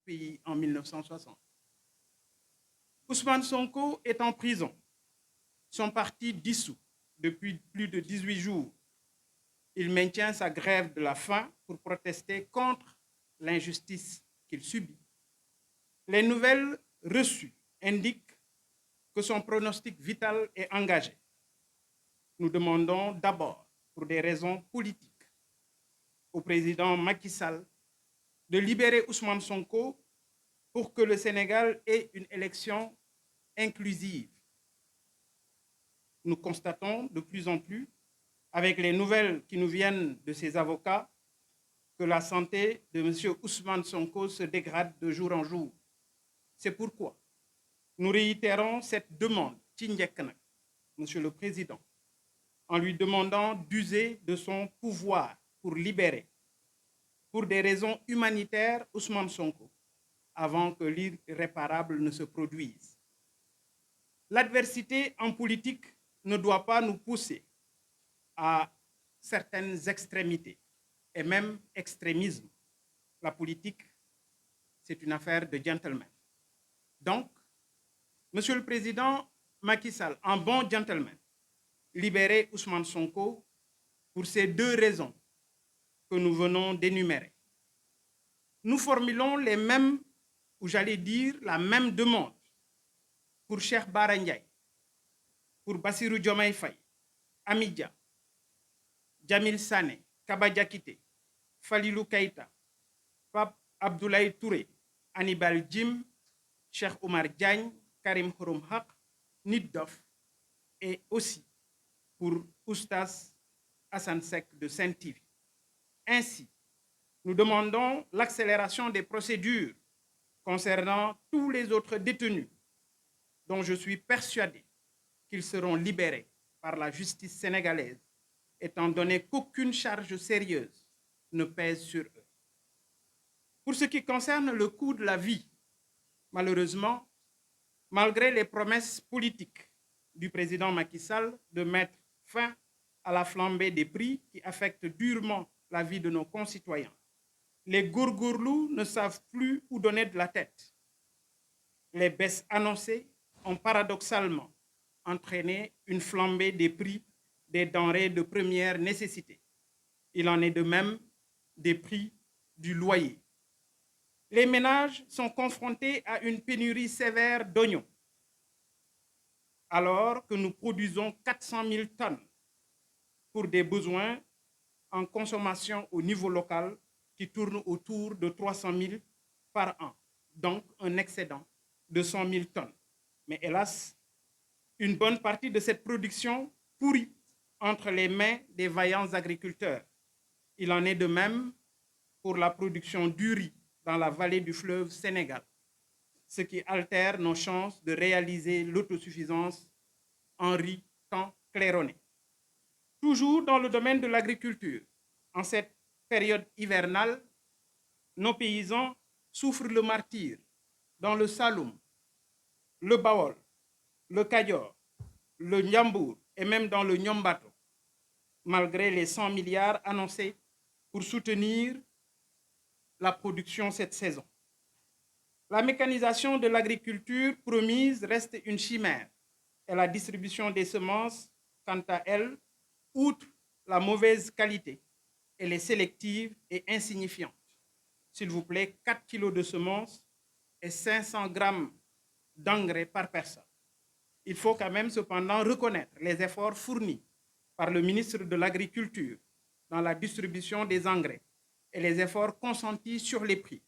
pays en 1960. Ousmane Sonko est en prison, son parti dissous depuis plus de 18 jours. Il maintient sa grève de la faim pour protester contre l'injustice qu'il subit. Les nouvelles reçues indiquent que son pronostic vital est engagé. Nous demandons d'abord, pour des raisons politiques, au président Macky Sall de libérer Ousmane Sonko pour que le Sénégal ait une élection inclusive. Nous constatons de plus en plus, avec les nouvelles qui nous viennent de ses avocats, que la santé de M. Ousmane Sonko se dégrade de jour en jour. C'est pourquoi nous réitérons cette demande, Monsieur le Président, en lui demandant d'user de son pouvoir pour libérer, pour des raisons humanitaires, Ousmane Sonko, avant que l'irréparable ne se produise. L'adversité en politique ne doit pas nous pousser à certaines extrémités et même extrémisme. La politique, c'est une affaire de gentleman. Donc, Monsieur le Président Macky Sall, en bon gentleman, libérez Ousmane Sonko pour ces deux raisons que nous venons d'énumérer. Nous formulons les mêmes, ou j'allais dire la même demande pour Cheikh Bara Ndiaye, pour Bassirou Diomaye Faye, Amidia, Djamil Sané, Kaba Diakité, Falilou Keïta, Pape Abdoulaye Touré, Hannibal Djim, Cheikh Oumar Diagne, Karim Xurum Xaq, Nit Dof, et aussi pour Oustaz Assane Seck de Sen TV. Ainsi, nous demandons l'accélération des procédures concernant tous les autres détenus dont je suis persuadé qu'ils seront libérés par la justice sénégalaise, étant donné qu'aucune charge sérieuse ne pèse sur eux. Pour ce qui concerne le coût de la vie, malheureusement, malgré les promesses politiques du président Macky Sall de mettre fin à la flambée des prix qui affectent durement la vie de nos concitoyens, les gourgourlous ne savent plus où donner de la tête. Les baisses annoncées ont paradoxalement entraîné une flambée des prix des denrées de première nécessité. Il en est de même des prix du loyer. Les ménages sont confrontés à une pénurie sévère d'oignons, alors que nous produisons 400 000 tonnes pour des besoins en consommation au niveau local qui tournent autour de 300 000 par an, donc un excédent de 100 000 tonnes. Mais hélas, une bonne partie de cette production pourrit entre les mains des vaillants agriculteurs. Il en est de même pour la production du riz dans la vallée du fleuve Sénégal, ce qui altère nos chances de réaliser l'autosuffisance en riz tant claironné. Toujours dans le domaine de l'agriculture, en cette période hivernale, nos paysans souffrent le martyre dans le Saloum, le Bawol, le Kayor, le Ndiambour et même dans le Nyombato, malgré les 100 milliards annoncés pour soutenir la production cette saison. La mécanisation de l'agriculture promise reste une chimère et la distribution des semences, quant à elle, outre la mauvaise qualité, elle est sélective et insignifiante. S'il vous plaît, 4 kilos de semences et 500 grammes d'engrais par personne. Il faut quand même cependant reconnaître les efforts fournis par le ministre de l'Agriculture dans la distribution des engrais et les efforts consentis sur les prix.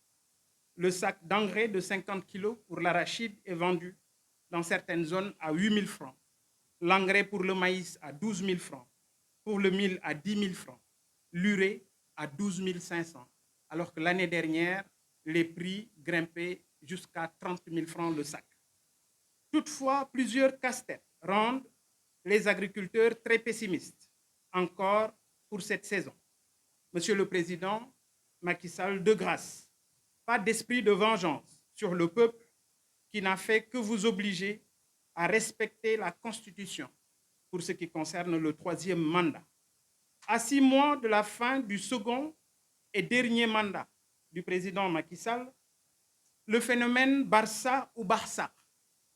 Le sac d'engrais de 50 kg pour l'arachide est vendu dans certaines zones à 8 000 francs. L'engrais pour le maïs à 12 000 francs. Pour le mil à 10 000 francs. L'urée à 12 500. Alors que l'année dernière, les prix grimpaient jusqu'à 30 000 francs le sac. Toutefois, plusieurs casse-têtes rendent les agriculteurs très pessimistes, encore pour cette saison. Monsieur le Président Macky Sall, de grâce, pas d'esprit de vengeance sur le peuple qui n'a fait que vous obliger à respecter la Constitution pour ce qui concerne le 3e mandat. À 6 mois de la fin du second et dernier mandat du président Macky Sall, Le phénomène Barça ou Barça,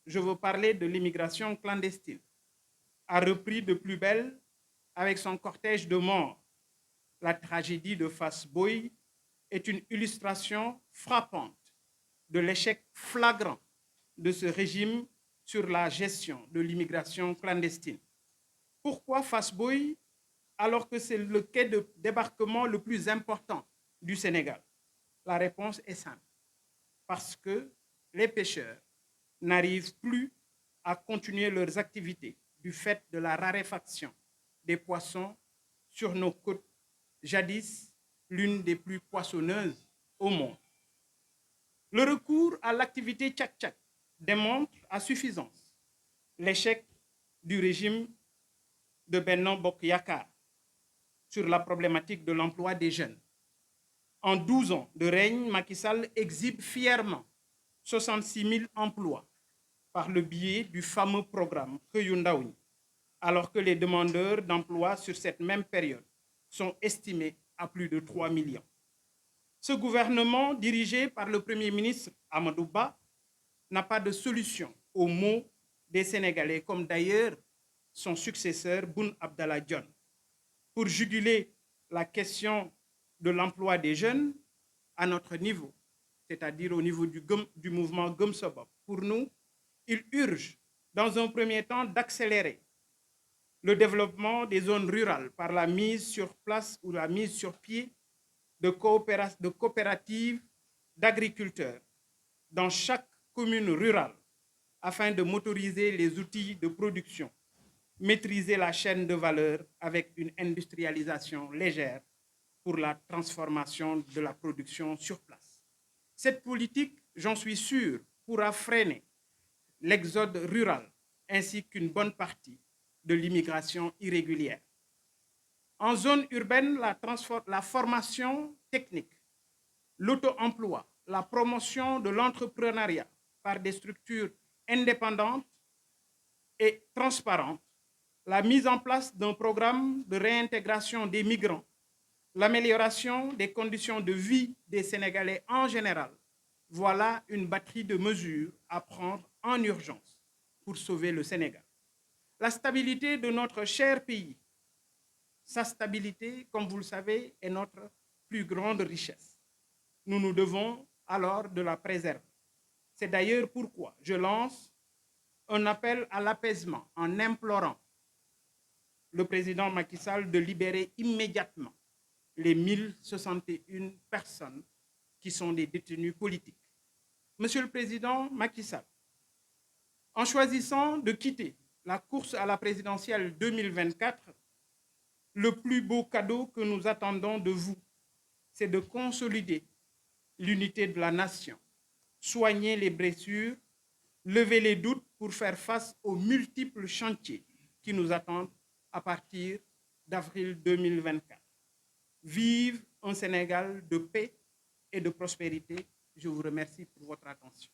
je veux parler de l'immigration clandestine, a repris de plus belle avec son cortège de morts. La tragédie de Fass Boye est une illustration frappante de l'échec flagrant de ce régime sur la gestion de l'immigration clandestine. Pourquoi Fass Boye alors que c'est le quai de débarquement le plus important du Sénégal? La réponse est simple. Parce que les pêcheurs n'arrivent plus à continuer leurs activités du fait de la raréfaction des poissons sur nos côtes, jadis l'une des plus poissonneuses au monde. Le recours à l'activité tchak-tchak démontre à suffisance l'échec du régime de Benno Bokk Yakaar sur la problématique de l'emploi des jeunes. En 12 ans de règne, Macky Sall exhibe fièrement 66 000 emplois par le biais du fameux programme Xëyu Ndaw ñi, alors que les demandeurs d'emploi sur cette même période sont estimés à plus de 3 millions. Ce gouvernement, dirigé par le Premier ministre Amadou Ba, n'a pas de solution aux maux des Sénégalais, comme d'ailleurs son successeur Boun Abdallah Dionne. Pour juguler la question de l'emploi des jeunes à notre niveau, c'est-à-dire au niveau du mouvement Gëm Sa Bopp, pour nous, il urge, dans un premier temps, d'accélérer le développement des zones rurales par la mise sur place ou la mise sur pied de coopératives d'agriculteurs dans chaque commune rurale afin de motoriser les outils de production, maîtriser la chaîne de valeur avec une industrialisation légère pour la transformation de la production sur place. Cette politique, j'en suis sûr, pourra freiner l'exode rural ainsi qu'une bonne partie de l'immigration irrégulière. En zone urbaine, la formation technique, l'auto-emploi, la promotion de l'entrepreneuriat par des structures indépendantes et transparentes, la mise en place d'un programme de réintégration des migrants, l'amélioration des conditions de vie des Sénégalais en général, voilà une batterie de mesures à prendre en urgence pour sauver le Sénégal. La stabilité de notre cher pays, sa stabilité, comme vous le savez, est notre plus grande richesse. Nous nous devons alors de la préserver. C'est d'ailleurs pourquoi je lance un appel à l'apaisement en implorant le président Macky Sall de libérer immédiatement les 1061 personnes qui sont des détenus politiques. Monsieur le président Macky Sall, en choisissant de quitter la course à la présidentielle 2024, le plus beau cadeau que nous attendons de vous, c'est de consolider l'unité de la nation, soigner les blessures, lever les doutes pour faire face aux multiples chantiers qui nous attendent à partir d'avril 2024. Vive un Sénégal de paix et de prospérité. Je vous remercie pour votre attention.